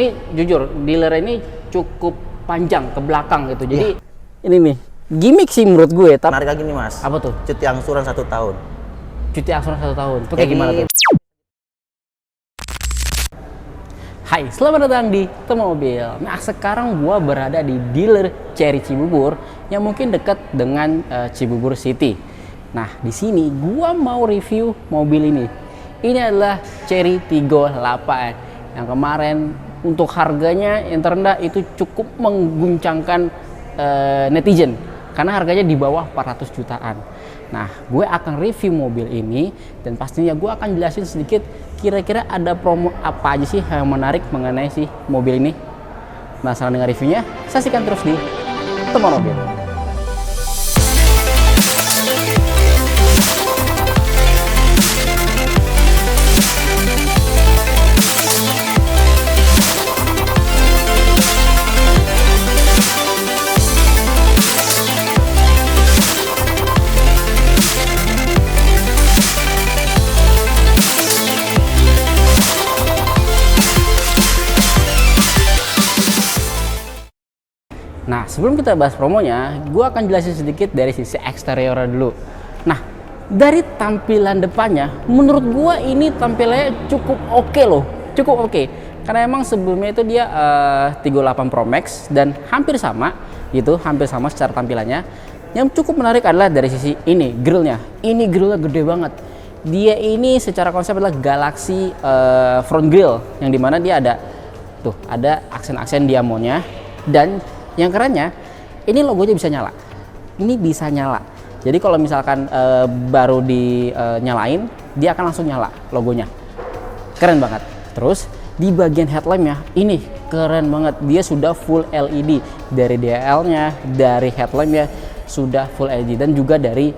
Ini jujur, dealer ini cukup panjang ke belakang gitu. Jadi ini nih, gimmick sih menurut gue. Tapi Menarik lagi nih mas. apa tuh? Cuti angsuran 1 tahun. Cuti angsuran 1 tahun. Itu kayak gimana tuh? Hai, selamat datang di Temu Mobil. Nah, sekarang gua berada di dealer Chery Cibubur yang mungkin dekat dengan Cibubur City. Nah, di sini gua mau review mobil ini. Ini adalah Chery Tiggo 8 yang kemarin untuk harganya yang terendah itu cukup mengguncangkan netizen karena harganya di bawah 400 jutaan. Nah, gue akan review mobil ini dan pastinya gue akan jelasin sedikit kira-kira ada promo apa aja sih yang menarik mengenai si mobil ini. Penasaran dengan reviewnya? Saksikan terus di Temu Mobil. Nah, sebelum kita bahas promonya, gue akan jelasin sedikit dari sisi eksteriornya dulu. Nah, dari tampilan depannya, menurut gue ini tampilannya cukup oke loh. Cukup oke. Karena emang sebelumnya itu dia 38 Pro Max dan hampir sama gitu, hampir sama secara tampilannya. Yang cukup menarik adalah dari sisi ini, grillnya. Ini grillnya gede banget. Dia ini secara konsep adalah Galaxy front grill, yang dimana dia ada tuh, ada aksen-aksen diamonnya dan yang kerennya, ini logonya bisa nyala. Ini bisa nyala. Jadi kalau misalkan baru dinyalain, dia akan langsung nyala logonya. Keren banget. Terus di bagian headlampnya, ini keren banget. Dia sudah full LED. Dari DL-nya, dari headlampnya sudah full LED dan juga dari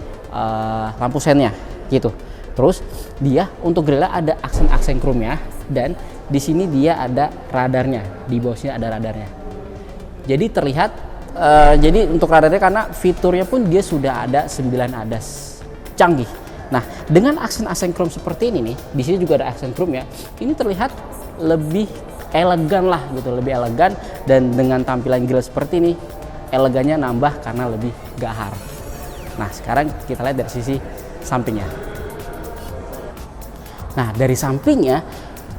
lampu sennya, gitu. Terus dia untuk grillnya ada aksen-aksen chrome-nya dan di sini dia ada radarnya. Di bawah sini ada radarnya. Jadi terlihat, jadi untuk radarnya karena fiturnya pun dia sudah ada 9 ADAS canggih. Nah, dengan aksen-aksen chrome seperti ini nih, di sini juga ada aksen chrome ya. Ini terlihat lebih elegan lah gitu, lebih elegan dan dengan tampilan grill seperti ini, elegannya nambah karena lebih gahar. Nah, sekarang kita lihat dari sisi sampingnya. Nah, dari sampingnya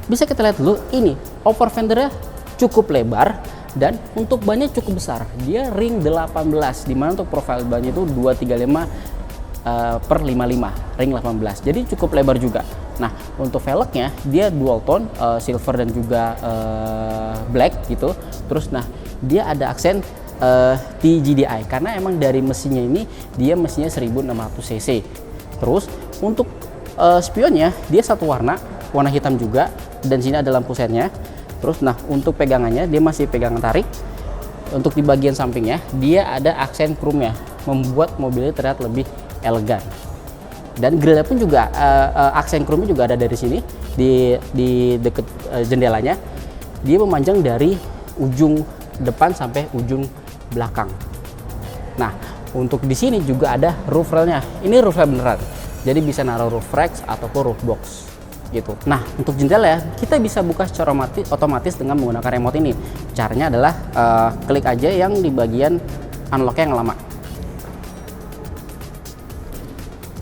bisa kita lihat dulu ini over fendernya cukup lebar. Dan untuk bannya cukup besar, dia ring 18, dimana untuk profil bannya itu 235 per 55, ring 18, jadi cukup lebar juga. Nah, untuk velgnya dia dual tone, silver dan juga black gitu. Terus nah, dia ada aksen TGDI, karena emang dari mesinnya ini, dia mesinnya 1600 cc. Terus untuk spionnya, dia satu warna hitam juga, dan sini ada lampu sennya. Terus nah, untuk pegangannya dia masih pegangan tarik. Untuk di bagian sampingnya dia ada aksen chrome-nya, membuat mobilnya terlihat lebih elegan. Dan grillnya pun juga aksen chrome-nya juga ada dari sini di deket jendelanya. Dia memanjang dari ujung depan sampai ujung belakang. Nah, untuk di sini juga ada roof rail-nya. Ini roof rail beneran. Jadi bisa naruh roof racks ataupun roof box. Gitu. Nah, untuk jendela ya, kita bisa buka secara otomatis dengan menggunakan remote ini. Caranya adalah klik aja yang di bagian unlock-nya yang lama.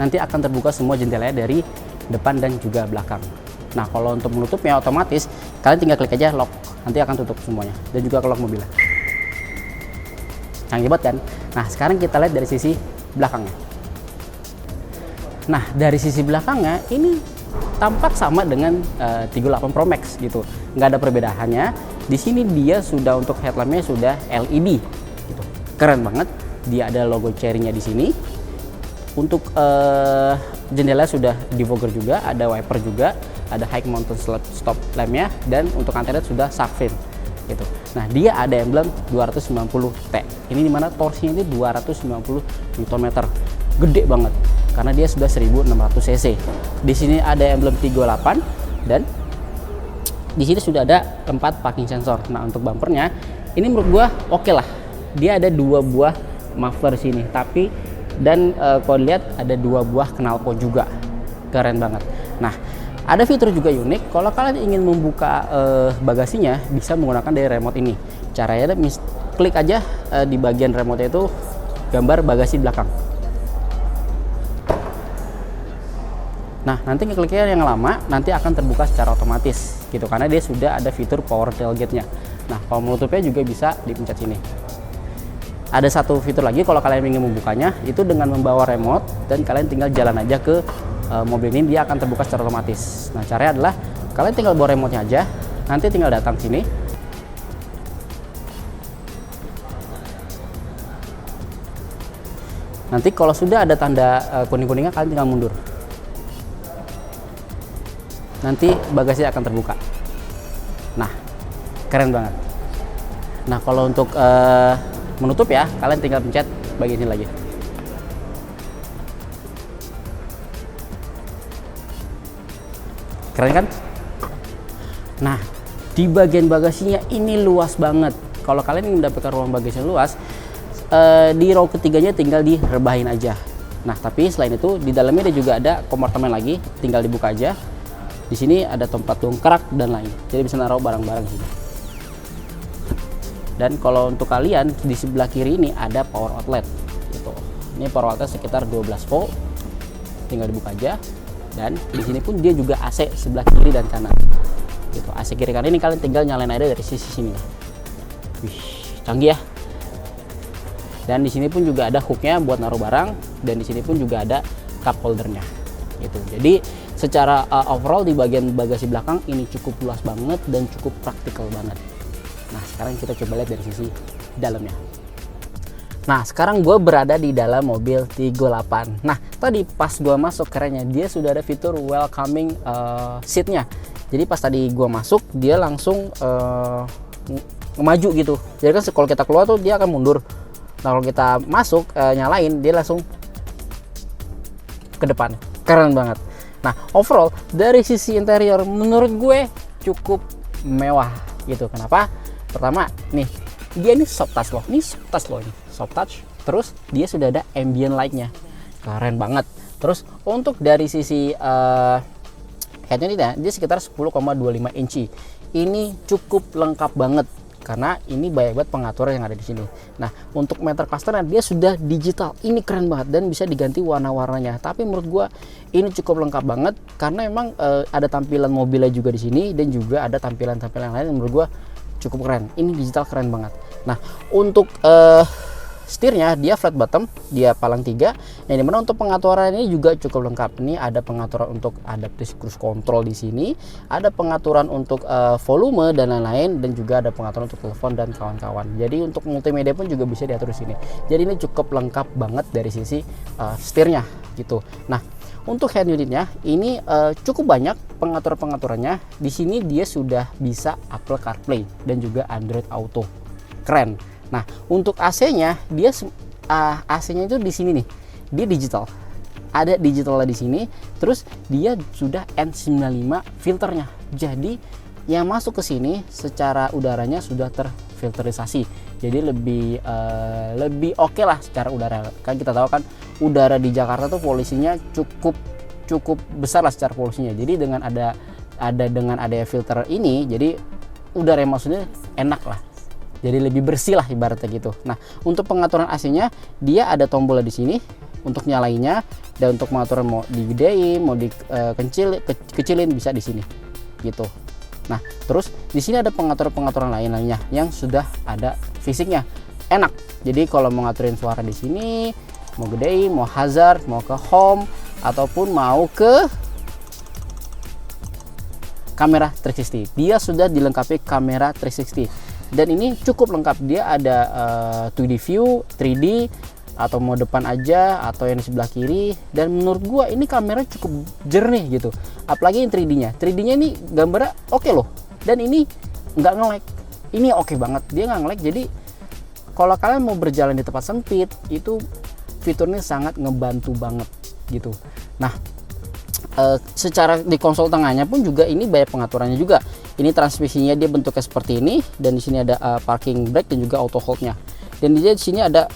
Nanti akan terbuka semua jendelanya dari depan dan juga belakang. Nah, kalau untuk menutupnya otomatis, kalian tinggal klik aja lock, nanti akan tutup semuanya. Dan juga lock mobilnya. Canggih banget kan? Nah, sekarang kita lihat dari sisi belakangnya. Nah, dari sisi belakangnya ini tampak sama dengan 38 Pro Max gitu, nggak ada perbedaannya. Di sini dia sudah untuk headlampnya sudah LED, gitu. Keren banget. Dia ada logo Chery-nya di sini. Untuk jendela sudah defogger juga, ada wiper juga, ada high mountain stop lampnya, dan untuk antena sudah shark fin, gitu. Nah, dia ada emblem 290T. Ini dimana torsinya itu 290 Nm, gede banget. Karena dia sudah 1600 cc. Di sini ada emblem Tiggo 8 dan di sini sudah ada 4 parking sensor. Nah, untuk bumpernya ini menurut gua oke lah. Dia ada 2 buah muffler sini, tapi dan kalau dilihat ada 2 buah knalpot juga. Keren banget. Nah, Ada fitur juga unik, kalau kalian ingin membuka bagasinya bisa menggunakan dari remote ini. Caranya klik aja di bagian remote itu gambar bagasi belakang. Nah, nanti ngekliknya yang lama nanti akan terbuka secara otomatis gitu, karena dia sudah ada fitur power tailgate-nya. Nah, kalau menutupnya juga bisa dipencet sini. Ada satu fitur lagi kalau kalian ingin membukanya, itu dengan membawa remote dan kalian tinggal jalan aja ke mobil ini, dia akan terbuka secara otomatis. Nah, caranya adalah kalian tinggal bawa remote-nya aja, nanti tinggal datang sini. Nanti kalau sudah ada tanda kuning-kuningnya, kalian tinggal mundur. Nanti bagasi akan terbuka. Nah, keren banget. Nah, kalau untuk menutup ya, kalian tinggal pencet bagian ini lagi. Keren kan? Nah, di bagian bagasinya ini luas banget. Kalau kalian ingin mendapatkan ruang bagasi yang luas, di row ketiganya tinggal direbahin aja. Nah, tapi selain itu di dalamnya juga ada kompartemen lagi, tinggal dibuka aja. Di sini ada tempat dongkrak dan lain, jadi bisa naruh barang-barang sini. Dan kalau untuk kalian di sebelah kiri ini ada power outlet. Gitu. Ini power outlet sekitar 12 volt, tinggal dibuka aja. Dan di sini pun dia juga AC sebelah kiri dan kanan. Gitu. AC kiri kanan ini kalian tinggal nyalain aja dari sisi sini. Wih, canggih ya. Dan di sini pun juga ada hooknya buat naruh barang, dan di sini pun juga ada cup holdernya. Gitu. Jadi secara overall di bagian bagasi belakang ini cukup luas banget dan cukup praktikal banget. Nah, sekarang kita coba lihat dari sisi dalamnya. Nah, sekarang gue berada di dalam mobil Tiggo 8. Nah, tadi pas gue masuk, kerennya dia sudah ada fitur welcoming seatnya. Jadi pas tadi gue masuk, dia langsung maju gitu. Jadi kan kalau kita keluar tuh dia akan mundur. Nah, kalau kita masuk nyalain, dia langsung ke depan. Keren banget. Nah, overall dari sisi interior menurut gue cukup mewah gitu. Kenapa? Pertama, nih dia ini soft touch loh. Ini soft touch loh ini. Soft touch. Terus dia sudah ada ambient light-nya. Keren banget. Terus untuk dari sisi head unit-nya dia sekitar 10,25 inci. Ini cukup lengkap banget karena ini banyak banget pengaturan yang ada di sini. Nah, untuk meter clusternya dia sudah digital. Ini keren banget dan bisa diganti warna-warnanya. Tapi menurut gua ini cukup lengkap banget karena memang ada tampilan mobilnya juga di sini dan juga ada tampilan-tampilan lain yang menurut gua cukup keren. Ini digital keren banget. Nah, untuk setirnya dia flat bottom, dia palang 3, yang dimana untuk pengaturan ini juga cukup lengkap. Ini ada pengaturan untuk adaptive cruise control di sini, ada pengaturan untuk volume dan lain-lain, dan juga ada pengaturan untuk telepon dan kawan-kawan. Jadi untuk multimedia pun juga bisa diatur di sini. Jadi ini cukup lengkap banget dari sisi setirnya gitu. Nah, untuk head unitnya ini cukup banyak pengaturan-pengaturannya. Di sini dia sudah bisa Apple CarPlay dan juga Android Auto. Keren. Nah, untuk AC-nya dia AC-nya itu di sini nih. Dia digital. Ada digitalnya di sini. Terus dia sudah N95 filternya. Jadi yang masuk ke sini secara udaranya sudah terfilterisasi. Jadi lebih oke lah secara udara. Kan kita tahu kan udara di Jakarta tuh polusinya cukup besar lah secara polusinya. Jadi dengan ada filter ini, jadi udara yang maksudnya enak lah. Jadi lebih bersih lah ibaratnya gitu. Nah, untuk pengaturan AC-nya dia ada tombolnya di sini untuk nyalainnya, dan untuk pengaturan mau digedein, mau dikecilin bisa di sini. Gitu. Nah, terus di sini ada pengaturan lainnya yang sudah ada fisiknya. Enak. Jadi kalau mau ngaturin suara di sini, mau gedein, mau hazard, mau ke home ataupun mau ke kamera 360. Dia sudah dilengkapi kamera 360. Dan ini cukup lengkap, dia ada 2D view, 3D, atau mau depan aja, atau yang di sebelah kiri. Dan menurut gua ini kamera cukup jernih gitu. Apalagi yang 3D-nya. 3D-nya ini gambarnya oke loh. Dan ini nggak nge-lag. Ini oke banget, dia nggak nge-lag. Jadi kalau kalian mau berjalan di tempat sempit, itu fiturnya sangat ngebantu banget gitu. Nah, secara di konsol tengahnya pun juga ini banyak pengaturannya juga. Ini transmisinya dia bentuknya seperti ini, dan di sini ada parking brake dan juga auto hold-nya. Dan di sini ada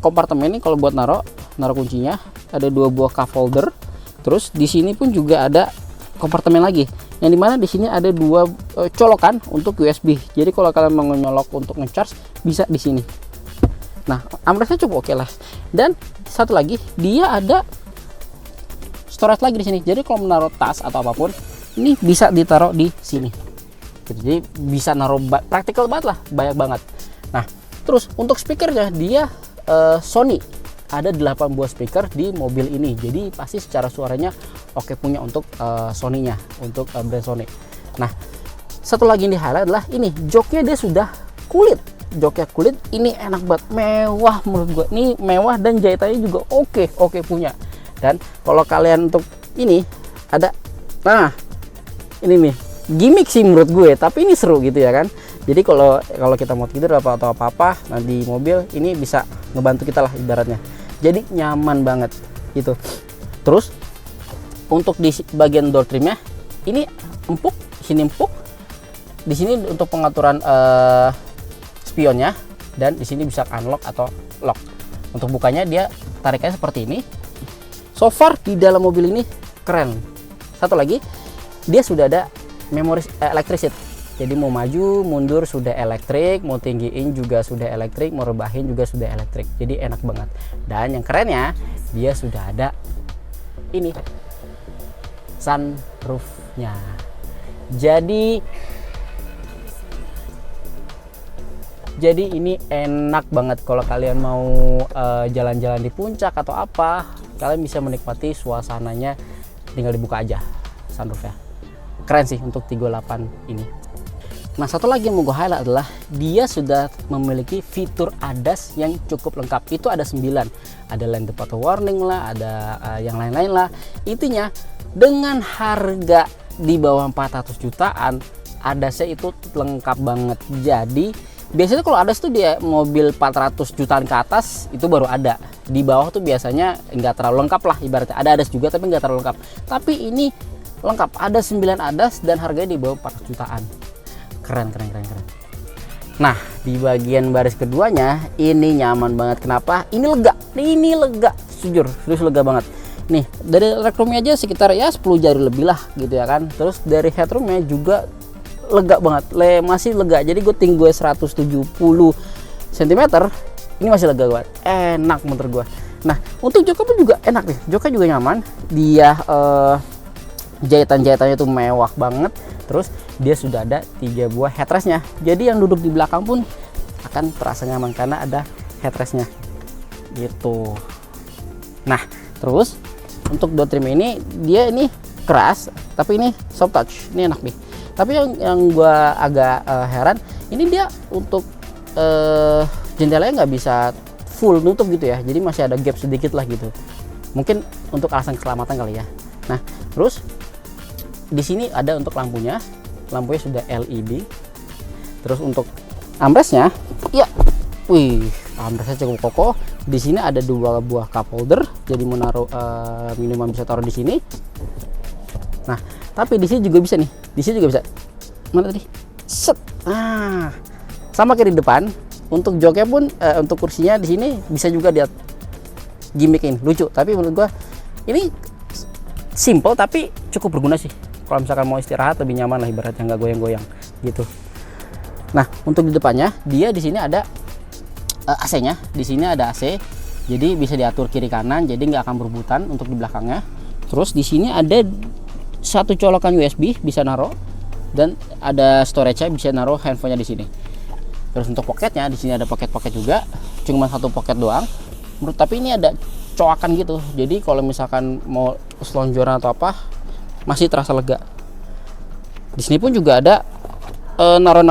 kompartemen ini kalau buat naruh kuncinya. Ada 2 buah cup holder. Terus di sini pun juga ada kompartemen lagi, yang dimana di sini ada dua colokan untuk USB. Jadi kalau kalian mau nyolok untuk ngecharge bisa di sini. Nah, armrestnya cukup oke lah. Dan satu lagi, dia ada storage lagi di sini. Jadi kalau menaruh tas atau apapun, ini bisa ditaruh di sini. Jadi bisa naruh, praktikal banget lah, banyak banget. Nah, terus untuk speakernya dia Sony. Ada 8 buah speaker di mobil ini, jadi pasti secara suaranya oke punya untuk Sony-nya, untuk brand Sony. Nah, satu lagi yang di highlight adalah ini, joknya dia sudah kulit. Joknya kulit, ini enak banget, mewah menurut gue. Ini mewah dan jahitannya juga oke punya. Dan kalau kalian untuk ini ada, nah ini nih gimmick sih menurut gue, tapi ini seru gitu ya kan. Jadi kalau kita mau tidur atau apa-apa nah di mobil, ini bisa ngebantu kita lah ibaratnya. Jadi nyaman banget gitu. Terus untuk di bagian door trimnya ini empuk, sini empuk. Di sini untuk pengaturan spionnya, dan di sini bisa unlock atau lock. Untuk bukanya dia tarikannya seperti ini. So far di dalam mobil ini keren. Satu lagi, dia sudah ada memori electric seat. Jadi mau maju, mundur sudah elektrik, mau tinggiin juga sudah elektrik, mau rebahin juga sudah elektrik. Jadi enak banget. Dan yang kerennya, dia sudah ada ini sunroofnya. Jadi ini enak banget kalau kalian mau jalan-jalan di puncak atau apa, kalian bisa menikmati suasananya tinggal dibuka aja sunroofnya. Keren sih untuk 38 ini. Nah, satu lagi yang mau gue highlight adalah dia sudah memiliki fitur ADAS yang cukup lengkap. Itu ada 9. Ada lane departure warning lah, ada yang lain-lain lah. Intinya dengan harga di bawah 400 jutaan, ADAS-nya itu lengkap banget. Jadi biasanya kalau ADAS tuh dia mobil 400 jutaan ke atas itu baru ada. Di bawah tuh biasanya nggak terlalu lengkap lah ibaratnya. Ada ADAS juga tapi nggak terlalu lengkap. Tapi ini lengkap, ada 9 ADAS dan harganya di bawah 400 jutaan. Keren. Nah, di bagian baris keduanya ini nyaman banget. Kenapa? Ini lega, jujur, serius lega banget. Nih, dari legroomnya aja sekitar ya 10 jari lebih lah gitu ya kan. Terus dari headroomnya juga lega banget, masih lega. Jadi gue 170 cm, ini masih lega banget, enak menurut gue. Nah, untuk joknya pun juga enak nih, joknya juga nyaman. Dia jahitan-jahitannya tuh mewah banget. Terus dia sudah ada 3 buah headrestnya, jadi yang duduk di belakang pun akan terasa nyaman karena ada headrestnya gitu. Nah, terus untuk door trim ini dia ini keras tapi ini soft touch, ini enak nih. Tapi yang gua agak heran, ini dia untuk jendelanya nggak bisa full nutup gitu ya, jadi masih ada gap sedikit lah gitu, mungkin untuk alasan keselamatan kali ya. Nah, terus di sini ada untuk lampunya sudah LED. Terus untuk armrestnya, ya, armrestnya cukup kokoh. Di sini ada 2 buah cup holder, jadi menaruh minuman bisa taruh di sini. Nah, tapi di sini juga bisa nih, di sini juga bisa. Mana tadi? Set. Nah, sama kayak di depan. Untuk joknya pun, untuk kursinya di sini bisa juga dia gimmickin, lucu. Tapi menurut gua ini simple tapi cukup berguna sih. Kalau misalkan mau istirahat lebih nyaman lah ibaratnya, nggak goyang-goyang gitu. Nah, untuk di depannya dia di sini ada AC-nya. Di sini ada AC, jadi bisa diatur kiri kanan, jadi nggak akan berebutan untuk di belakangnya. Terus di sini ada 1 colokan USB bisa naruh, dan ada storage-nya bisa naruh handphonenya di sini. Terus untuk poketnya di sini ada pocket juga, cuma 1 pocket doang. Tapi ini ada coakan gitu, jadi kalau misalkan mau selonjoran atau apa masih terasa lega. Di sini pun juga ada naro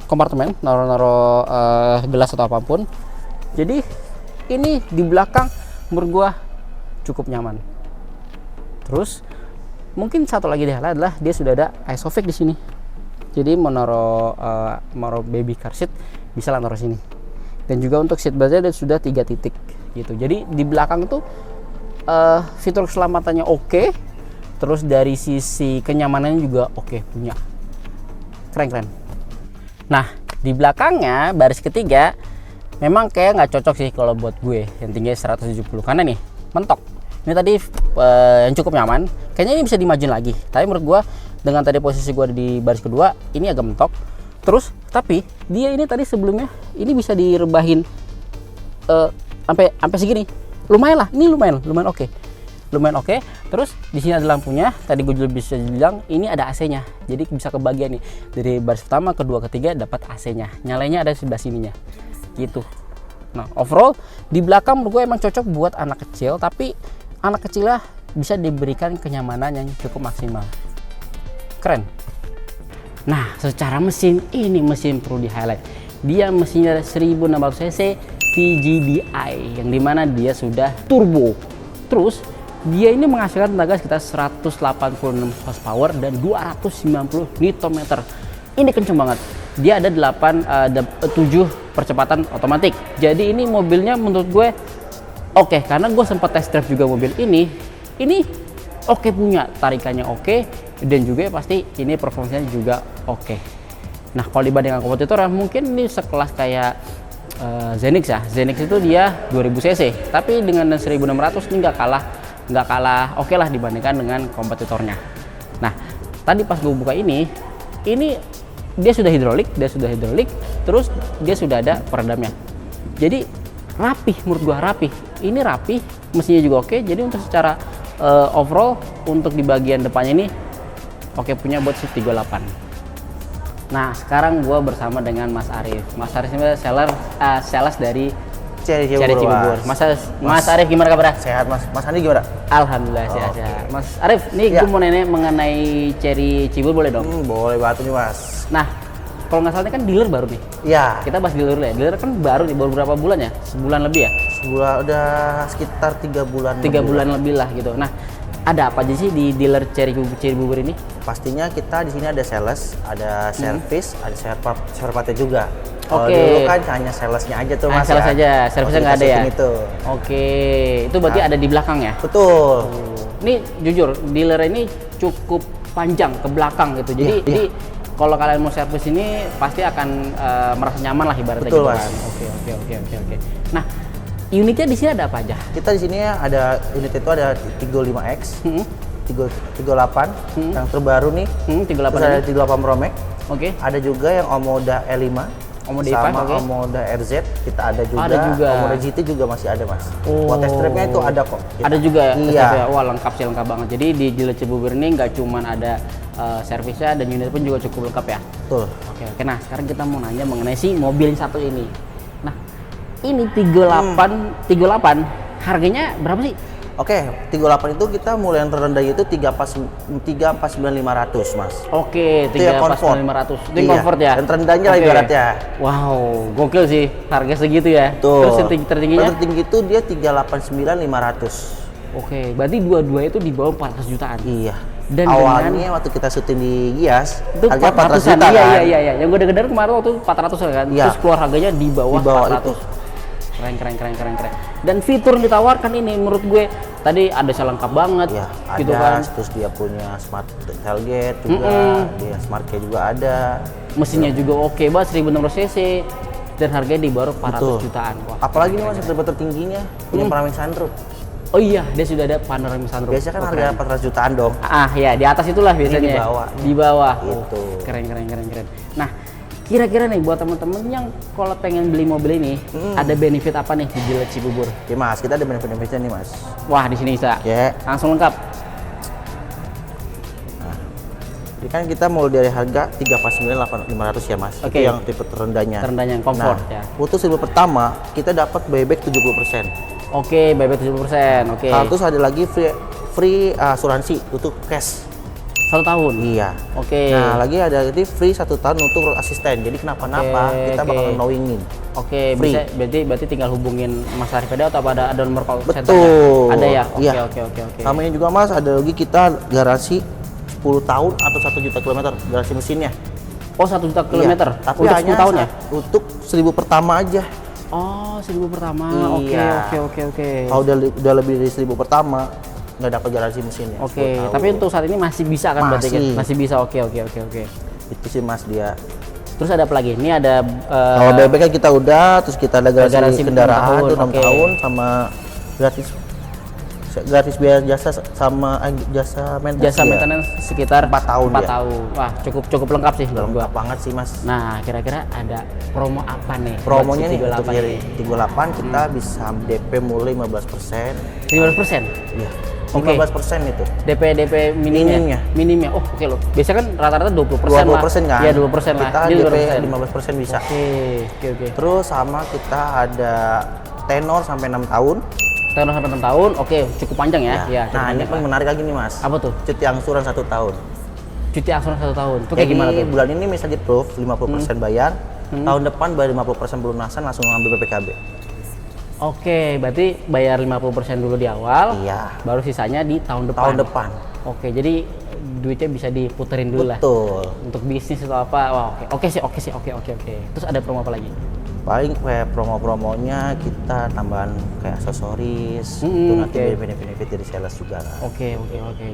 kompartemen, naro gelas atau apapun. Jadi ini di belakang menurut gua cukup nyaman. Terus mungkin satu lagi adalah dia sudah ada isofix di sini. Jadi mau naro baby car seat bisa lah naro sini. Dan juga untuk seat beltnya sudah 3 titik gitu. Jadi di belakang itu fitur keselamatannya oke. Terus dari sisi kenyamanannya juga oke punya. Keren. Nah, di belakangnya baris ketiga memang kayak nggak cocok sih kalau buat gue yang tinggi 170, karena nih mentok. Ini tadi yang cukup nyaman, kayaknya ini bisa dimajuin lagi. Tapi menurut gua dengan tadi posisi gua di baris kedua ini agak mentok. Terus tapi dia ini tadi sebelumnya ini bisa direbahin sampai segini. Lumayan lah, ini lumayan oke. Lumayan oke. Terus di sini ada lampunya. Tadi gue juga bisa bilang ini ada AC-nya. Jadi bisa kebagian nih. Dari baris pertama, kedua, ketiga dapat AC-nya. Nyalanya ada di sebelah sininya. Gitu. Nah, overall di belakang menurut gue emang cocok buat anak kecil, tapi anak kecil lah bisa diberikan kenyamanan yang cukup maksimal. Keren. Nah, secara mesin, ini mesin perlu di highlight. Dia mesinnya 1600 cc TGDI, yang dimana dia sudah turbo. Terus dia ini menghasilkan tenaga sekitar 186 horsepower dan 290 Nm. Ini kenceng banget. Dia ada 7 percepatan otomatis. Jadi ini mobilnya menurut gue oke, karena gue sempat test drive juga mobil ini. Ini oke punya, tarikannya oke, dan juga pasti ini performanya juga oke. Nah, kalau dibandingkan kompetitor mungkin ini sekelas kayak Zenix ya. Zenix itu dia 2000 cc, tapi dengan 1600 ini nggak kalah oke lah dibandingkan dengan kompetitornya. Nah, tadi pas gue buka ini dia sudah hidrolik, terus dia sudah ada peredamnya. Jadi rapih, menurut gua rapih. Ini rapih, mesinnya juga oke. Jadi untuk secara overall untuk di bagian depannya ini oke punya buat shift 38. Nah, sekarang gua bersama dengan Mas Arif. Mas Arif ini sales dari Cherry Cibubur. Mas Arif gimana kabar? Sehat Mas. Mas Andi gimana? Alhamdulillah sehat. Mas Arif, nih gue mau nanya mengenai Cherry Cibubur boleh dong? Boleh banget nih Mas. Nah, kalau nggak salah ini kan dealer baru nih. Iya. Kita bahas dealer dulu ya. Dealer kan baru nih, baru berapa bulan ya? Sebulan lebih ya? Sebulan udah sekitar 3 bulan. 3 bulan lebih lah gitu. Nah, ada apa aja sih di dealer Cherry Cibubur ini? Pastinya kita di sini ada sales, ada service, ada spare partnya juga. Oke. Dulu kan hanya salesnya aja tuh Mas. Sales aja, servisnya nggak ada ya? Itu. Oke, itu berarti ada di belakang ya? Betul. Ini jujur, dealer ini cukup panjang ke belakang gitu. Jadi kalau kalian mau servis ini pasti akan merasa nyaman lah ibaratnya. Betul, gitu Mas. kan. Oke. Nah, unitnya di sini ada apa aja? Kita di sini ada unit itu ada 35X, 38 yang terbaru nih. 38 Terus ada 38 Pro Max. Oke. Ada juga yang Omoda E5. Omoda sama E5, Omoda RZ kita ada juga. Ada Omoda GT juga masih ada Mas. Oh. Buat test drive-nya itu ada kok. Ada juga ya? Iya. Ya? Wah, lengkap sih, lengkap banget. Jadi di dealer Cibubur ini nggak cuman ada servisnya dan unit pun juga cukup lengkap ya? Betul. Oke. Nah, sekarang kita mau nanya mengenai si mobil yang satu ini. Nah, ini 38 harganya berapa sih? Oke, 38 itu kita mulai yang terendah itu 349.500 Mas. Oke, 349.500. Itu yang comfort ya? Dan terendahnya lah ibaratnya. Wow, gokil sih harga segitu ya. Tuh. Terus yang tertingginya? Tertinggi itu dia 389.500. Oke, berarti dua-dua itu di bawah 400 jutaan. Iya. Dan awalnya waktu kita syuting di Gias, itu harga 400 juta kan? Iya. Yang gue dengar kemarin waktu 400 kan. Iya. Terus keluar harganya di bawah 400. Itu. Keren. Dan fitur yang ditawarkan ini menurut gue tadi ada lengkap banget. Iya, gitu ada. kan. Terus dia punya smart tailgate juga, dia smart key juga ada. Mesinnya juga oke banget, 1600 cc dan harganya di bawah 400 jutaan. Wah, apalagi nih Mas yang tertingginya punya panoramic sunroof. Oh iya, dia sudah ada panoramic sunroof. Biasanya kan harga 400 jutaan dong. Ya di atas itulah biasanya. Ini di bawah. Gitu. Keren. Nah, kira-kira nih buat teman-teman yang kalau pengen beli mobil ini, ada benefit apa nih di dealer Cibubur? Oke Mas, kita ada benefit-benefitnya nih Mas. Wah, di sini bisa. Oke. Langsung lengkap. Nah, ini kan kita mulai dari harga 349.500 ya Mas. Oke. Itu yang tipe terendahnya. Terendahnya yang comfort ya. Untuk seribu pertama kita dapat buyback 70%. Oke, buyback 70%. Oke. Terus ada lagi free asuransi untuk cash. 1 tahun. Iya. Oke. Nah, lagi ada jadi free 1 tahun untuk asisten. Jadi kenapa-napa kita bakal knowingin. Oke, free. bisa berarti tinggal hubungin Mas Arif aja atau ada nomor call center? Betul. Ada ya? Oke, iya. Oke. Sama ini juga Mas, ada lagi kita garansi 10 tahun atau 1 juta kilometer garansi mesinnya. Oh, 1 juta kilometer. Iya, tapi untuk hanya 10 tahun ya? Untuk 1000 pertama aja. Oh, 1000 pertama. Iya. Oke. Kalau udah lebih dari 1000 pertama nggak dapat garansi mesinnya. Oke, tapi untuk saat ini masih bisa kan berarti kan? Masih bisa. Oke. Itu sih Mas dia. Terus ada apa lagi? Ini ada kalau BBK kita udah, terus kita ada garansi kendaraan itu 6 tahun sama gratis gratis biaya jasa sama jasa maintenance. Jasa maintenance sekitar 4 tahun 4 dia. tahun. Wah, cukup lengkap sih menurut gua. Lengkap banget sih Mas. Nah, kira-kira ada promo apa nih? Promonya buat si nih untuk 38 dari ini? 38 kita bisa DP mulai 15%. 15%? Iya. Oke. 15% itu. DP minimnya. Minimnya. Oh, oke loh. Biasanya kan rata-rata 20% lah. 20% kan? Iya, 20% lah. Kita Ini DP 15%. 15% bisa. Oke. Terus sama kita ada tenor sampai 6 tahun. Tenor sampai 6 tahun. Oke, cukup panjang ya. Iya, cukup Nah, ini panjang kan lah. menarik lagi nih Mas. Apa tuh? Cuti angsuran 1 tahun. Cuti angsuran 1 tahun. Itu kayak gimana Jadi tuh? bulan ini misalnya di proof 50% bayar, tahun depan bayar 50% pelunasan langsung ambil PPKB. Oke, berarti bayar 50% dulu di awal. Iya. Baru sisanya di tahun depan. Tahun depan. Oke, jadi duitnya bisa diputerin dulu lah. Betul. Untuk bisnis atau apa. Wah, oke sih. Oke. Terus ada promo apa lagi? Paling kayak promo-promonya kita tambahan kayak aksesoris, Hmm, itu nanti oke. benefit dari sales juga lah. Oke.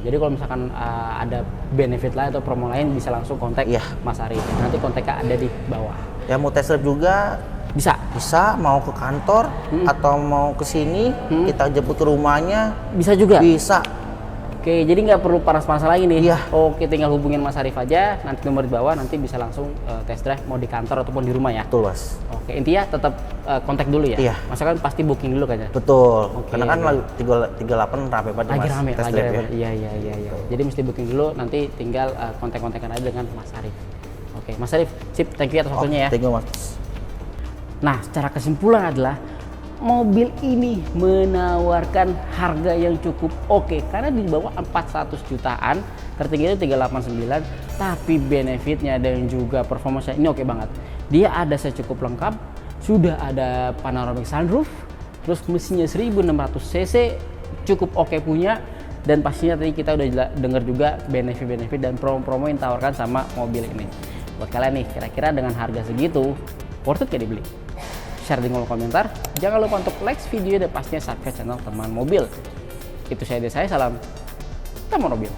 Jadi kalau misalkan ada benefit lain atau promo lain bisa langsung kontak Iya. Mas Arif. Nanti kontaknya ada di bawah. Yang mau test drive juga Bisa. bisa, mau ke kantor atau mau ke sini kita jemput ke rumahnya Bisa juga. bisa. Oke, jadi nggak perlu panas-panas lagi nih. Iya. Oke, tinggal hubungin Mas Arif aja. Nanti nomor di bawah, nanti bisa langsung test drive mau di kantor ataupun di rumah ya. Betul Mas. Oke, intinya tetap kontak dulu ya. Iya. Masakan pasti booking dulu kan ya. Betul. Oke, Karena kan oke. lagi 38 rame banget Lagi Mas. rame, test lagi drive rame. ya. Iya. Jadi mesti booking dulu, nanti tinggal kontak-kontakan aja dengan Mas Arif. Oke, Mas Arif, sip, thank you atas waktunya ya. Thank you Mas. Nah, secara kesimpulan adalah mobil ini menawarkan harga yang cukup oke karena di bawah 400 jutaan, tertinggi itu 389, tapi benefitnya dan juga performanya ini oke banget. Dia ada secukup lengkap, sudah ada panoramic sunroof, terus mesinnya 1600 cc, cukup oke punya, dan pastinya tadi kita udah dengar juga benefit-benefit dan promo-promo yang ditawarkan sama mobil ini. Buat kalian nih, kira-kira dengan harga segitu, worth it gak dibeli? Share di kolom komentar. Jangan lupa untuk like video dan pastinya subscribe channel Teman Mobil. Itu saya dari saya, salam Teman Mobil.